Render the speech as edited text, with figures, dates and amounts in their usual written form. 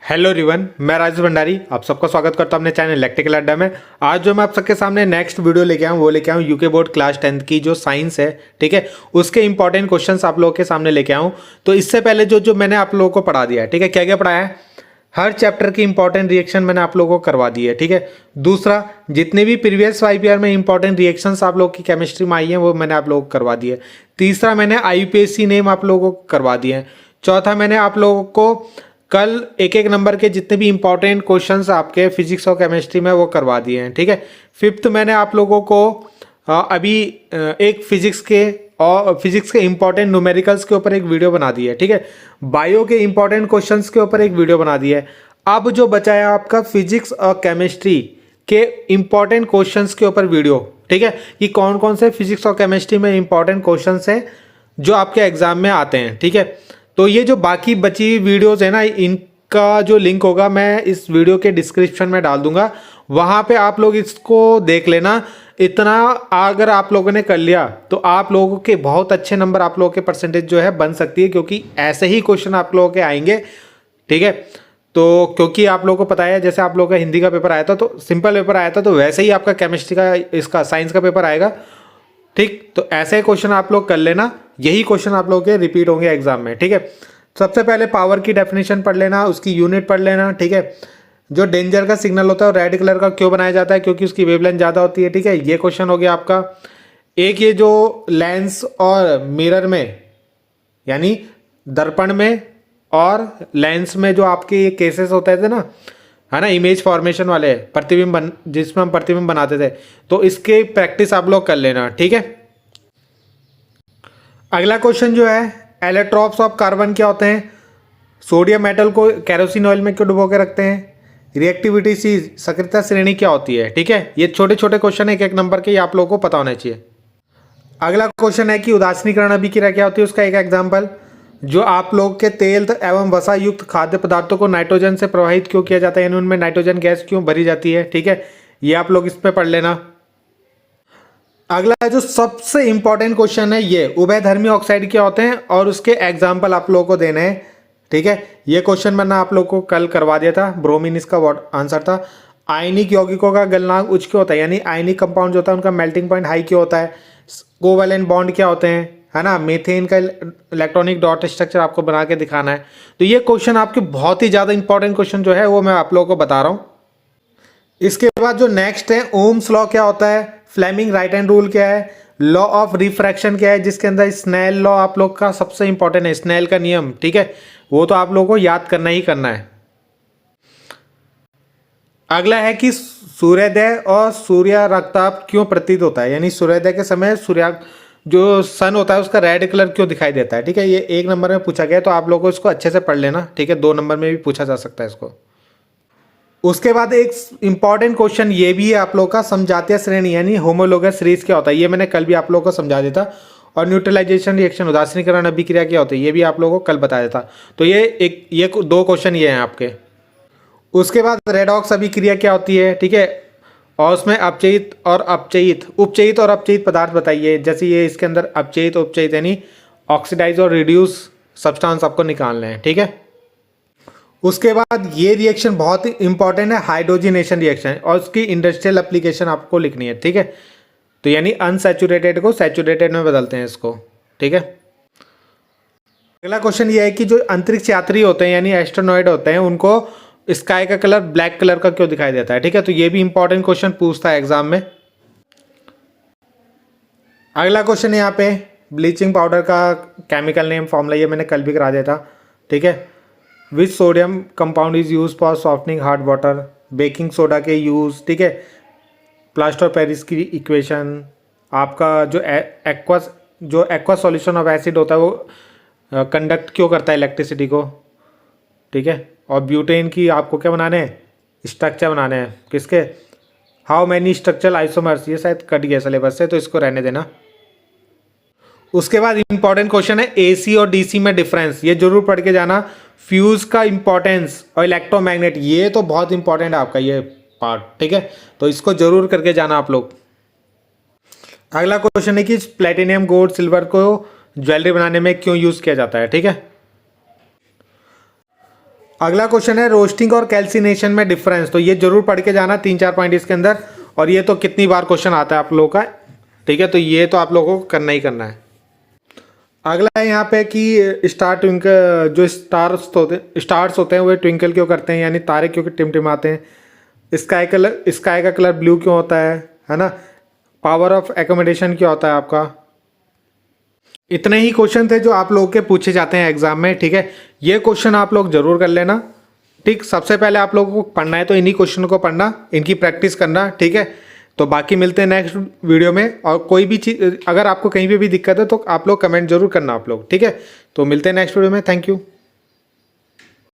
Hello everyone, मैं राजेश भंडारी आप सबका स्वागत करता हूं अपने चैनल इलेक्ट्रिकल अड्डा में। आज जो मैं आप सबके सामने नेक्स्ट वीडियो लेके आऊँ वो लेके आऊँ यूके बोर्ड क्लास 10th की जो साइंस है, ठीक है, उसके इंपॉर्टेंट क्वेश्चंस आप लोगों के सामने लेके आऊँ। तो इससे पहले जो मैंने आप लोगों को पढ़ा दिया है, ठीक है, क्या क्या पढ़ाया है, हर चैप्टर की इंपॉर्टेंट रिएक्शन मैंने आप लोगों को करवा दी है, ठीक है। दूसरा, जितने भी प्रीवियस 5 ईयर में इंपॉर्टेंट रिएक्शंस आप लोगों की केमिस्ट्री में आई हैं वो मैंने आप लोगों को करवा दिए। तीसरा, मैंने IUPAC नेम आप लोगों को करवा दिए हैं। चौथा, मैंने आप लोगों को कल एक एक नंबर के जितने भी इंपॉर्टेंट क्वेश्चंस आपके फिजिक्स और केमिस्ट्री में वो करवा दिए हैं, ठीक है। फिफ्थ, मैंने आप लोगों को अभी एक फिजिक्स के इंपॉर्टेंट न्यूमेरिकल्स के ऊपर एक वीडियो बना दी है, ठीक है। बायो के इंपॉर्टेंट क्वेश्चंस के ऊपर एक वीडियो बना दी है। अब जो बचा है आपका फिजिक्स और केमिस्ट्री के इंपॉर्टेंट क्वेश्चंस के ऊपर वीडियो, ठीक है, कि कौन कौन से फिजिक्स और केमिस्ट्री में इंपॉर्टेंट क्वेश्चंस हैं जो आपके एग्जाम में आते हैं, ठीक है। तो ये जो बाकी बची वीडियोस है ना, इनका जो लिंक होगा मैं इस वीडियो के डिस्क्रिप्शन में डाल दूंगा, वहां पे आप लोग इसको देख लेना। इतना अगर आप लोगों ने कर लिया तो आप लोगों के बहुत अच्छे नंबर, आप लोगों के परसेंटेज जो है बन सकती है, क्योंकि ऐसे ही क्वेश्चन आप लोगों के आएंगे, ठीक है। तो क्योंकि आप लोगों को पता है, जैसे आप लोगों का हिंदी का पेपर आया था तो सिंपल पेपर आया था, तो वैसे ही आपका केमिस्ट्री का, इसका साइंस का पेपर आएगा, ठीक। तो ऐसे क्वेश्चन आप लोग कर लेना, यही क्वेश्चन आप लोगों के रिपीट होंगे एग्जाम में, ठीक है। सबसे पहले पावर की डेफिनेशन पढ़ लेना, उसकी यूनिट पढ़ लेना, ठीक है। जो डेंजर का सिग्नल होता है वो रेड कलर का क्यों बनाया जाता है, क्योंकि उसकी वेवलेंथ ज़्यादा होती है, ठीक है। ये क्वेश्चन हो गया आपका। एक ये जो लेंस और मिरर में, यानी दर्पण में और लेंस में जो आपके ये केसेस होते थे ना, है ना, इमेज फॉर्मेशन वाले प्रतिबिंब जिसमें हम प्रतिबिंब बनाते थे, तो इसके प्रैक्टिस आप लोग कर लेना, ठीक है। अगला क्वेश्चन जो है, एलेक्ट्रॉप्स ऑफ कार्बन क्या होते हैं, सोडियम मेटल को केरोसिन ऑयल में क्यों डुबो के रखते हैं, रिएक्टिविटी सी, सक्रियता श्रेणी क्या होती है, ठीक है। ये छोटे छोटे क्वेश्चन है, एक एक नंबर के, ये आप लोगों को पता होना चाहिए। अगला क्वेश्चन है कि उदासीनीकरण अभिक्रिया क्या होती है, उसका एक एग्जाम्पल। जो आप लोग के तेल एवं वसा युक्त खाद्य पदार्थों को नाइट्रोजन से प्रवाहित क्यों किया जाता है, यानी उनमें नाइट्रोजन गैस क्यों भरी जाती है, ठीक है, ये आप लोग इस पे पढ़ लेना। अगला जो सबसे इंपॉर्टेंट क्वेश्चन है, ये उभयधर्मी ऑक्साइड क्या होते हैं और उसके एग्जाम्पल आप लोगों को देने हैं, ठीक है। ये क्वेश्चन मैंने आप लोग को कल करवा दिया था, ब्रोमीन इसका आंसर था। आयनिक यौगिकों का गलनांक उच्च क्यों होता है, यानी आयनिक कंपाउंड जो होता है उनका मेल्टिंग पॉइंट हाई क्यों होता है। कोवैलेंट बॉन्ड क्या होते हैं, है ना, मीथेन का इलेक्ट्रॉनिक डॉट स्ट्रक्चर आपको बना के दिखाना है। तो ये क्वेश्चन आपके बहुत ही ज़्यादा इंपॉर्टेंट क्वेश्चन जो है वो मैं आप लोगों को बता रहा हूँ। इसके बाद जो नेक्स्ट है, ओम्स लॉ क्या होता है, फ्लेमिंग राइट हैंड रूल क्या है, लॉ ऑफ रिफ्रैक्शन क्या है, जिसके अंदर स्नेल लॉ आप लोग का सबसे इंपॉर्टेंट है, स्नेल का नियम, ठीक है, वो तो आप लोगों को याद करना ही करना है। अगला है कि सूर्योदय और सूर्य रक्तताप क्यों प्रतीत होता है, यानी सूर्योदय के समय सूर्य जो सन होता है उसका रेड कलर क्यों दिखाई देता है, ठीक है। ये एक नंबर में पूछा गया, तो आप लोगों को इसको अच्छे से पढ़ लेना, ठीक है। 2 नंबर में भी पूछा जा सकता है इसको। उसके बाद एक इंपॉर्टेंट क्वेश्चन ये भी है आप लोगों का, समजातीय श्रेणी यानी होमोलोगस सीरीज क्या होता है, ये मैंने कल भी आप लोगों को समझा दिया था। और न्यूट्रलाइजेशन रिएक्शन, उदासीनीकरण अभिक्रिया क्या होती है, ये भी आप लोगों को कल बताया था। तो ये 2 क्वेश्चन ये हैं आपके। उसके बाद रेडॉक्स अभिक्रिया क्या होती है, ठीक है, और उसमें अपचयित और उपचयित और अपचयित पदार्थ बताइए। जैसे ये इसके अंदर अपचयित उपचयित यानी ऑक्सीडाइज और रिड्यूस सब्सटेंस आपको निकालना है, ठीक है। उसके बाद ये रिएक्शन बहुत ही इंपॉर्टेंट है, हाइड्रोजनेशन रिएक्शन, और उसकी इंडस्ट्रियल एप्लीकेशन आपको लिखनी है, ठीक है। तो यानी अनसैचुरेटेड को सैचुरेटेड में बदलते हैं इसको, ठीक है। अगला क्वेश्चन ये है कि जो अंतरिक्ष यात्री होते हैं यानी एस्ट्रोनॉइड होते हैं, उनको स्काई का कलर ब्लैक कलर का क्यों दिखाई देता है, ठीक है। तो ये भी इंपॉर्टेंट क्वेश्चन पूछता है एग्जाम में। अगला क्वेश्चन है यहाँ पे, ब्लीचिंग पाउडर का केमिकल नेम फॉर्मूला, ये मैंने कल भी करा दिया था, ठीक है। Which sodium compound is use for softening hard water, baking soda के यूज, ठीक है। प्लास्टर पेरिस की इक्वेशन, आपका जो एक्वा सॉल्यूशन ऑफ एसिड होता है वो कंडक्ट क्यों करता है इलेक्ट्रिसिटी को, ठीक है। और ब्यूटेन की आपको क्या बनाने हैं, स्ट्रक्चर बनाने हैं, किसके, हाउ मैनी स्ट्रक्चरल आइसोमर्स, ये शायद कट गया सिलेबस से तो इसको रहने देना। उसके बाद इंपॉर्टेंट क्वेश्चन है AC और DC में डिफरेंस, ये जरूर पढ़ के जाना। फ्यूज का इंपॉर्टेंस और इलेक्ट्रोमैग्नेट, ये तो बहुत इंपॉर्टेंट है आपका ये पार्ट, ठीक है, तो इसको जरूर करके जाना आप लोग। अगला क्वेश्चन है कि प्लेटिनियम गोल्ड सिल्वर को ज्वेलरी बनाने में क्यों यूज किया जाता है, ठीक है। अगला क्वेश्चन है रोस्टिंग और कैल्सिनेशन में डिफरेंस। तो ये जरूर पढ़ के जाना, 3-4 पॉइंट इसके अंदर। और ये तो कितनी बार क्वेश्चन आता है आप लोगों का, ठीक है, तो ये तो आप लोगों को करना ही करना है। अगला है यहाँ पे कि स्टार ट्विंकल, जो स्टार्स होते हैं वो ट्विंकल क्यों करते हैं, यानी तारे क्यों टिमटिमाते हैं। स्काई का कलर ब्लू क्यों होता है ना। पावर ऑफ एकोमोडेशन क्या होता है आपका। इतने ही क्वेश्चन थे जो आप लोगों के पूछे जाते हैं एग्जाम में, ठीक है। ये क्वेश्चन आप लोग जरूर कर लेना, ठीक। सबसे पहले आप लोगों को पढ़ना है तो इन्हीं क्वेश्चन को पढ़ना, इनकी प्रैक्टिस करना, ठीक है। तो बाकी मिलते हैं नेक्स्ट वीडियो में। और कोई भी चीज़ अगर आपको कहीं पे भी दिक्कत है तो आप लोग कमेंट जरूर करना आप लोग, ठीक है। तो मिलते हैं नेक्स्ट वीडियो में। Thank you.